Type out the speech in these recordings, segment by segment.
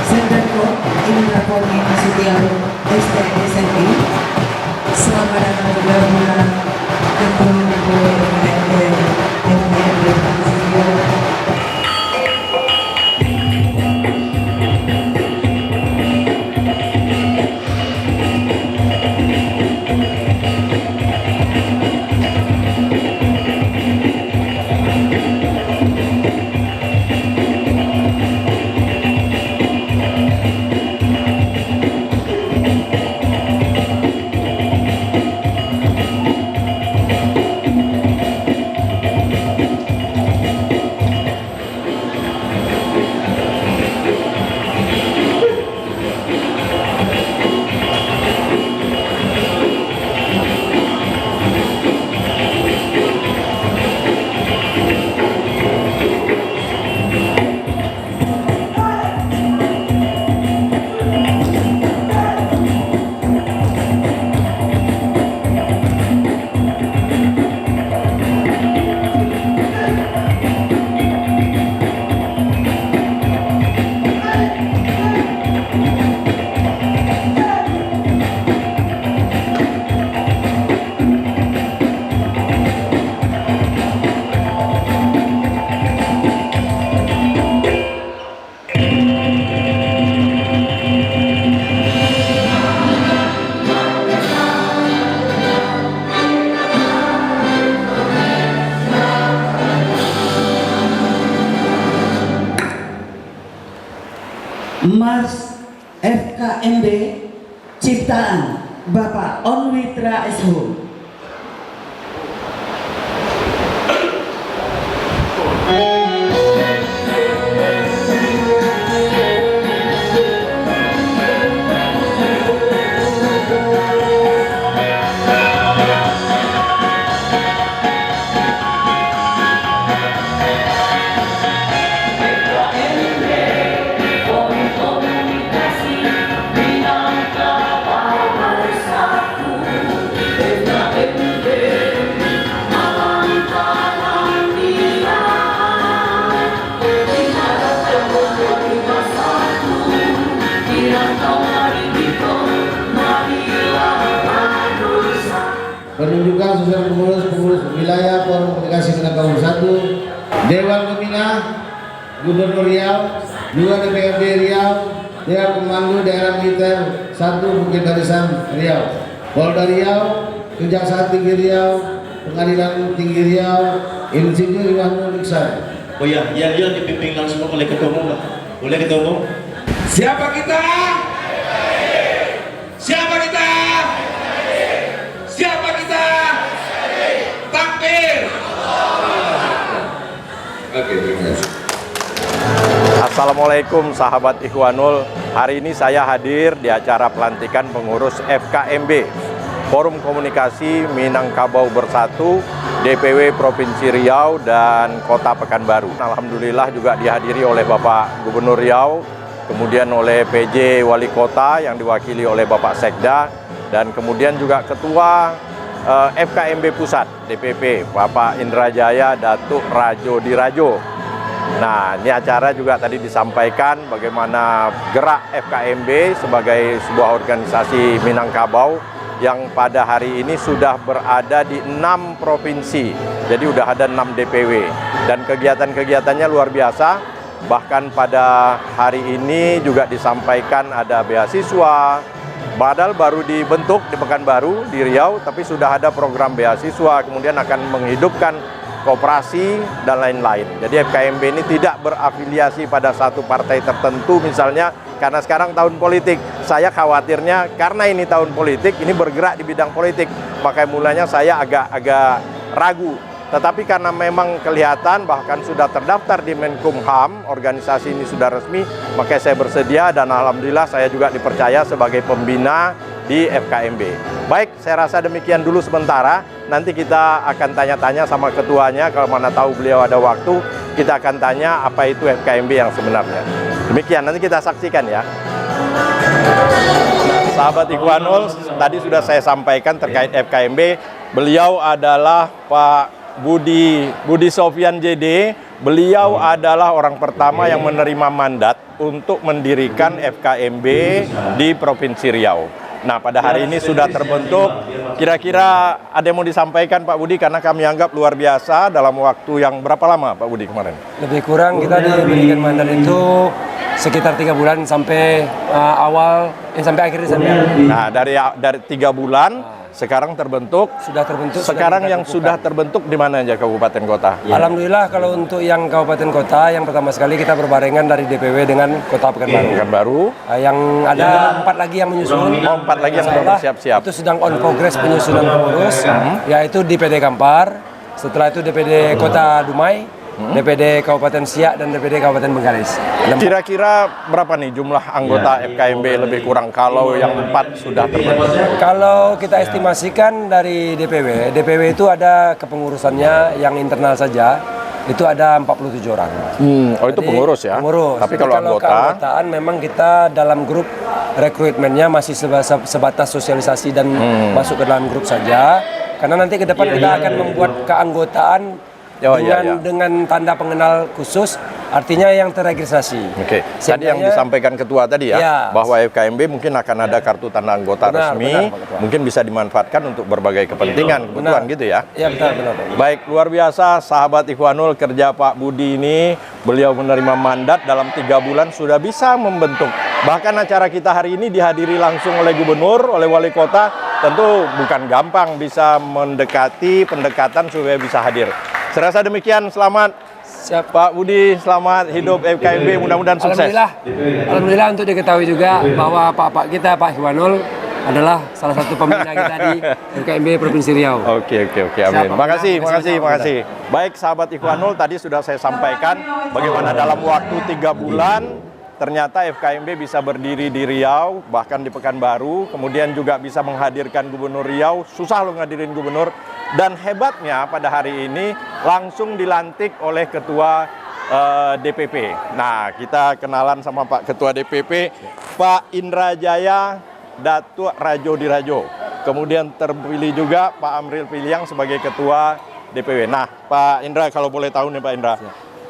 Senderko Indra Poni Nasution STSNI. Selamat datang juga bulan Ketua Mars FKMB ciptaan Bapak Onwitra SH. Penunjukan susunan pengurus wilayah Forum Komunikasi Minangkabau 1, Dewan Pembina, Gubernur Riau, 2 DPRD Riau, Dewan Komando Daerah Militer 1 Bukit Barisan Riau, Polda Riau, Kejaksaan Tinggi Riau, Pengadilan Tinggi Riau, Insinyur Iwanul Iksan. Oh ya, yang dipimpin langsung oleh Ketua Umum, Pak. Boleh Ketua Umum? Siapa kita? Siapa kita? Siapa kita? Takbir. Oke, terima kasih. Assalamualaikum sahabat Ikhwanul. Hari ini saya hadir di acara pelantikan pengurus FKMB Forum Komunikasi Minangkabau Bersatu DPW Provinsi Riau dan Kota Pekanbaru. Alhamdulillah juga dihadiri oleh Bapak Gubernur Riau, kemudian oleh PJ Wali Kota yang diwakili oleh Bapak Sekda, dan kemudian juga Ketua FKMB Pusat DPP Bapak Indrajaya Datuk Rajo Dirajo. Nah, ini acara juga tadi disampaikan bagaimana gerak FKMB sebagai sebuah organisasi Minangkabau yang pada hari ini sudah berada di 6 provinsi. Jadi udah ada 6 DPW dan kegiatan-kegiatannya luar biasa. Bahkan pada hari ini juga disampaikan ada beasiswa. Padahal baru dibentuk di Pekanbaru, di Riau, tapi sudah ada program beasiswa, kemudian akan menghidupkan koperasi dan lain-lain. Jadi FKMB ini tidak berafiliasi pada satu partai tertentu misalnya, karena sekarang tahun politik. Saya khawatirnya karena ini tahun politik, ini bergerak di bidang politik, maka mulanya saya agak ragu. Tetapi karena memang kelihatan bahkan sudah terdaftar di Menkumham, organisasi ini sudah resmi, maka saya bersedia dan alhamdulillah saya juga dipercaya sebagai pembina di FKMB. Baik, saya rasa demikian dulu sementara. Nanti kita akan tanya-tanya sama ketuanya, kalau mana tahu beliau ada waktu, kita akan tanya apa itu FKMB yang sebenarnya. Demikian, nanti kita saksikan ya. Sahabat Ikhwanul, tadi sudah saya sampaikan terkait FKMB. Beliau adalah Pak Budi Sofyan JD, beliau adalah orang pertama yang menerima mandat untuk mendirikan FKMB di Provinsi Riau. Nah, pada hari ini sudah terbentuk. Kira-kira ada yang mau disampaikan Pak Budi, karena kami anggap luar biasa dalam waktu yang berapa lama Pak Budi kemarin? Lebih kurang kita diberikan mandat itu sekitar 3 bulan sampai sampai akhir Desember. Nah, dari 3 bulan sekarang terbentuk. Sudah terbentuk. Sekarang yang sudah terbentuk di mana aja kabupaten kota? Alhamdulillah kalau untuk yang kabupaten kota yang pertama sekali kita berbarengan dari DPW dengan Kota Pekanbaru. Pekanbaru. Yang ada 4 lagi yang menyusun. 4 lagi yang belum siap-siap. Itu sedang on progress penyusunan pengurus, yaitu DPD Kampar, setelah itu DPD Kota Dumai, DPD Kabupaten Siak dan DPD Kabupaten Bengkalis. Kira-kira berapa nih jumlah anggota FKMB lebih kurang kalau yang 4 sudah terbentuk? Kalau kita estimasikan dari DPW itu ada kepengurusannya yang internal saja, itu ada 47 orang. Oh, itu Jadi, pengurus ya? Pengurus. Tapi kalau anggota? Keanggotaan memang kita dalam grup rekrutmennya masih sebatas sosialisasi dan masuk ke dalam grup saja. Karena nanti ke depan kita akan membuat keanggotaan dengan tanda pengenal khusus, artinya yang terregistrasi. Oke. Tadi yang disampaikan ketua tadi ya, bahwa FKMB mungkin akan ada kartu tanda anggota resmi, mungkin bisa dimanfaatkan untuk berbagai kepentingan, kebutuhan gitu ya? Iya, benar. Baik, luar biasa sahabat Ikhwanul, kerja Pak Budi ini, beliau menerima mandat dalam 3 bulan sudah bisa membentuk. Bahkan acara kita hari ini dihadiri langsung oleh gubernur, oleh wali kota, tentu bukan gampang bisa mendekati pendekatan supaya bisa hadir. Serasa demikian, selamat. Siap. Pak Budi, selamat hidup FKMB, mudah-mudahan sukses. Alhamdulillah untuk diketahui juga bahwa Pak Ikhwanul adalah salah satu pembina kita di FKMB Provinsi Riau. Oke, amin. Makasih. Baik sahabat Ikhwanul, tadi sudah saya sampaikan bagaimana dalam waktu 3 bulan ternyata FKMB bisa berdiri di Riau, bahkan di Pekanbaru, kemudian juga bisa menghadirkan Gubernur Riau, susah loh ngadirin Gubernur, dan hebatnya pada hari ini langsung dilantik oleh Ketua DPP. Nah, kita kenalan sama Pak Ketua DPP, Pak Indra Jaya Datuk Rajo Dirajo. Kemudian terpilih juga Pak Amril Piliang sebagai Ketua DPW. Nah, Pak Indra, kalau boleh tahu nih Pak Indra,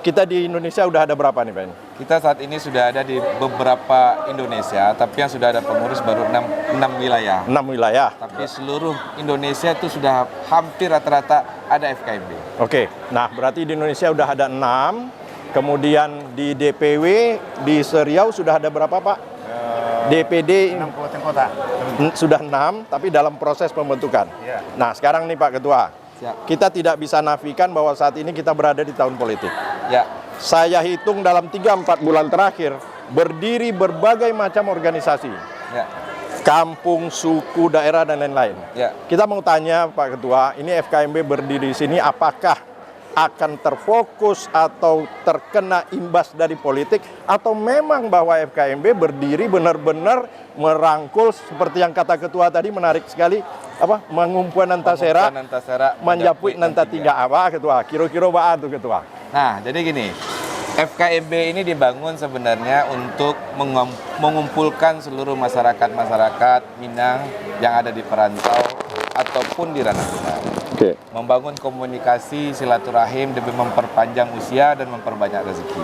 kita di Indonesia udah ada berapa nih Pak Indra? Kita saat ini sudah ada di beberapa Indonesia, tapi yang sudah ada pengurus baru 6 wilayah. 6 wilayah. Tapi seluruh Indonesia itu sudah hampir rata-rata ada FKMB. Oke, nah berarti di Indonesia udah ada 6, kemudian di DPW, di Seriau sudah ada berapa Pak? DPD 6 kabupaten kota. Sudah 6, tapi dalam proses pembentukan. Ya. Nah sekarang nih Pak Ketua, Siap. kita tidak bisa nafikan bahwa saat ini kita berada di tahun politik. Ya, Saya hitung dalam 3-4 bulan terakhir, berdiri berbagai macam organisasi. ya, Kampung, suku, daerah, dan lain-lain. ya. Kita mau tanya Pak Ketua, ini FKMB berdiri di sini, apakah akan terfokus atau terkena imbas dari politik, atau memang bahwa FKMB berdiri benar-benar merangkul, seperti yang kata Ketua tadi, menarik sekali, mengumpulkan nantasera, menjapui nanta tiga apa Ketua, kira-kira apa tuh Ketua? Nah, jadi gini, FKMB ini dibangun sebenarnya untuk mengumpulkan seluruh masyarakat Minang yang ada di perantau ataupun di ranah Minang. Oke. Membangun komunikasi silaturahim demi memperpanjang usia dan memperbanyak rezeki.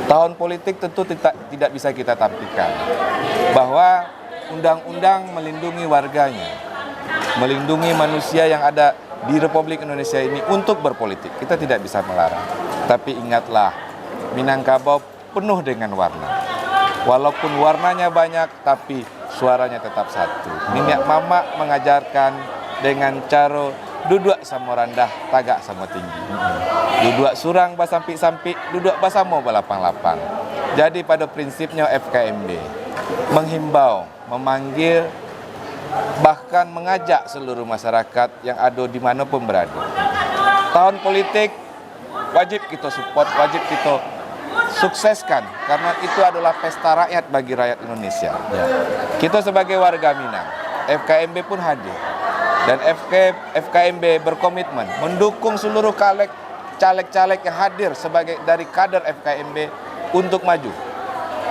Tahun politik tentu tidak bisa kita tampilkan bahwa undang-undang melindungi warganya, melindungi manusia yang ada di Republik Indonesia ini untuk berpolitik. Kita tidak bisa melarang. Tapi ingatlah, Minangkabau penuh dengan warna. Walaupun warnanya banyak, tapi suaranya tetap satu. Minyak Mama mengajarkan dengan cara duduk sama rendah, tagak sama tinggi. Duduk surang basampi-sampi, duduk basamo balapang-lapang. Jadi pada prinsipnya FKMB menghimbau, memanggil, bahkan mengajak seluruh masyarakat yang ada di mana pun berada. Tahun politik wajib kita support, wajib kita sukseskan, karena itu adalah pesta rakyat bagi rakyat Indonesia. Kita sebagai warga Minang, FKMB pun hadir, dan FKMB berkomitmen mendukung seluruh caleg-caleg yang hadir sebagai dari kader FKMB untuk maju.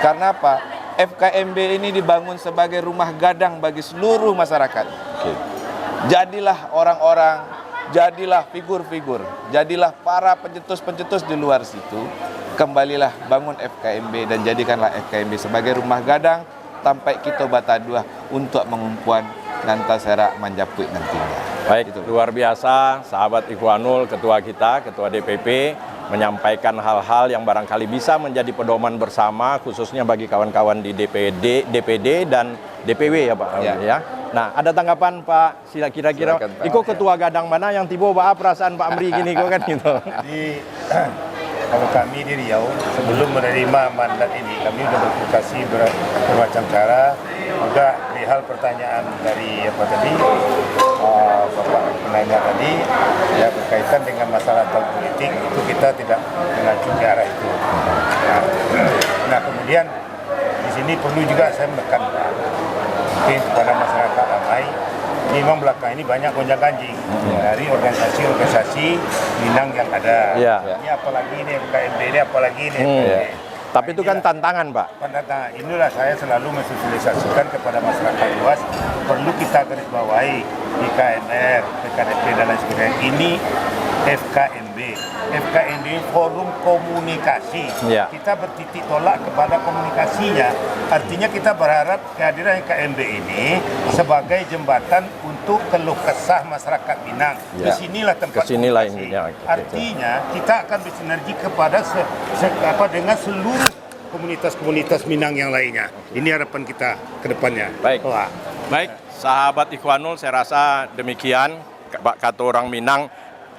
Karena apa? FKMB ini dibangun sebagai rumah gadang bagi seluruh masyarakat. Jadilah orang-orang jadilah figur-figur, jadilah para pencetus-pencetus di luar situ, kembalilah bangun FKMB dan jadikanlah FKMB sebagai rumah gadang sampai kita batadua untuk mengumpuan nanta serak manjapuit nantinya. Baik, Itu. luar biasa sahabat Ikhwanul, ketua kita, ketua DPP menyampaikan hal-hal yang barangkali bisa menjadi pedoman bersama khususnya bagi kawan-kawan di DPD dan DPW ya Pak. Ya. Nah, ada tanggapan Pak? Kira-kira Silakan, Pak. Iko ketua gadang mana yang tiba Pak perasaan Pak Amri gini kok kan gitu. Jadi kalau kami di Riau sebelum menerima mandat ini kami sudah berkomunikasi bermacam cara, juga perihal pertanyaan dari Bapak penanya tadi ya berkaitan dengan masalah tahun politik itu kita tidak mengacu ke arah itu. Nah kemudian di sini perlu juga saya menekankan mungkin kepada masyarakat ramai. Memang belakang ini banyak gonjang-ganjing dari organisasi-organisasi Minang yang ada. Iya. Ini apalagi ini FKMB, ini apalagi ini. Tapi itu kan tantangan Pak. Tantangan inilah saya selalu mensosialisasikan kepada masyarakat luas. Perlu kita garis bawahi di KMR, PKDP dan lain sebagainya. Ini FKMB. FKMB forum komunikasi. Ya. Kita bertitik tolak kepada komunikasinya. Artinya kita berharap kehadiran KMB ini sebagai jembatan untuk keluh kesah masyarakat Minang. Ya. Kesinilah tempat Kesinilah komunikasi. ini, ya, Artinya kita akan bersinergi kepada dengan seluruh komunitas-komunitas Minang yang lainnya. Ini harapan kita ke depannya. Baik. Wah. Baik, sahabat Ikhwanul, saya rasa demikian kata orang Minang.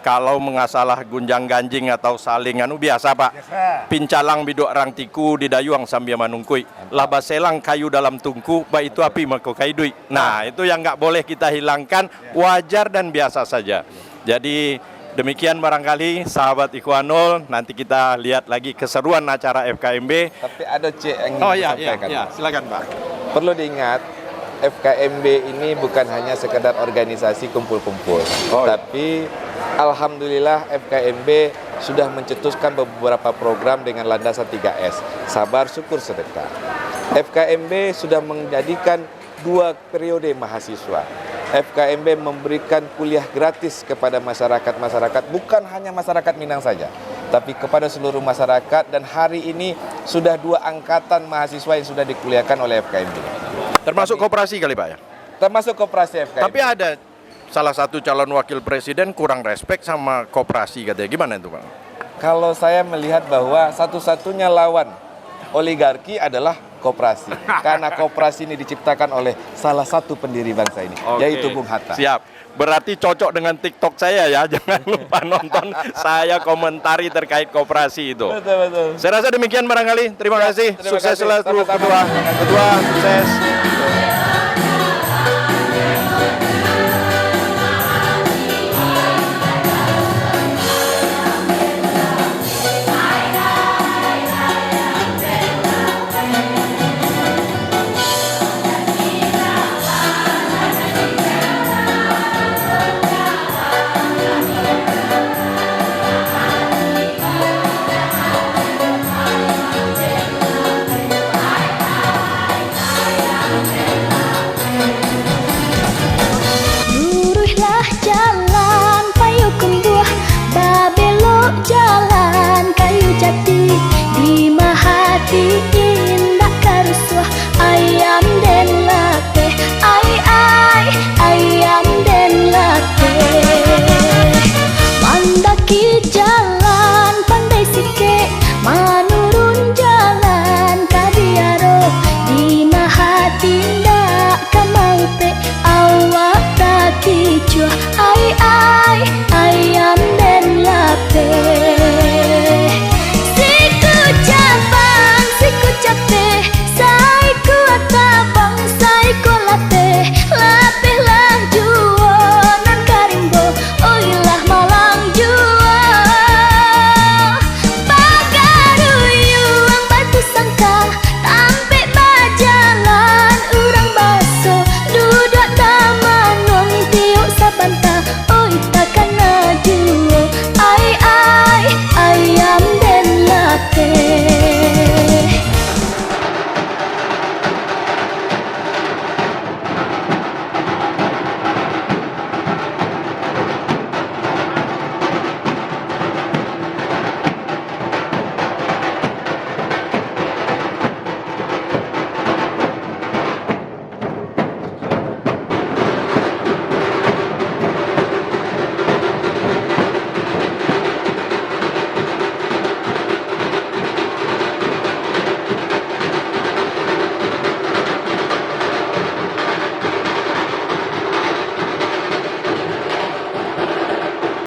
Kalau mengasalah gunjang ganjing atau saling biasa Pak. Biasa. Pincalang biduk rang tiku di dayuang sambil manungkui. Laba selang kayu dalam tungku, baik itu api mako kaidui. Nah, itu yang nggak boleh kita hilangkan, wajar dan biasa saja. Jadi demikian barangkali sahabat Ikhwanul, nanti kita lihat lagi keseruan acara FKMB. Tapi ada yang ingin Oh iya, disampaikan. iya, silakan Pak. Perlu diingat, FKMB ini bukan hanya sekedar organisasi kumpul-kumpul, tapi alhamdulillah FKMB sudah mencetuskan beberapa program dengan landasan 3S, sabar, syukur, sedekah. FKMB sudah menjadikan 2 periode mahasiswa. FKMB memberikan kuliah gratis kepada masyarakat-masyarakat, bukan hanya masyarakat Minang saja, tapi kepada seluruh masyarakat, dan hari ini sudah 2 angkatan mahasiswa yang sudah dikuliahkan oleh FKMB. Termasuk koperasi kali Pak ya? Termasuk koperasi FKMB. Tapi ada salah satu calon wakil presiden kurang respek sama koperasi katanya. Gimana itu Pak? Kalau saya melihat bahwa satu-satunya lawan oligarki adalah koperasi. Karena koperasi ini diciptakan oleh salah satu pendiri bangsa ini, yaitu Bung Hatta. Siap. Berarti cocok dengan TikTok saya ya. Jangan lupa nonton saya komentari terkait koperasi itu. Betul. Saya rasa demikian barangkali. Terima kasih. terima Sukses kasih. selalu Sama-sama. ketua. Sukses.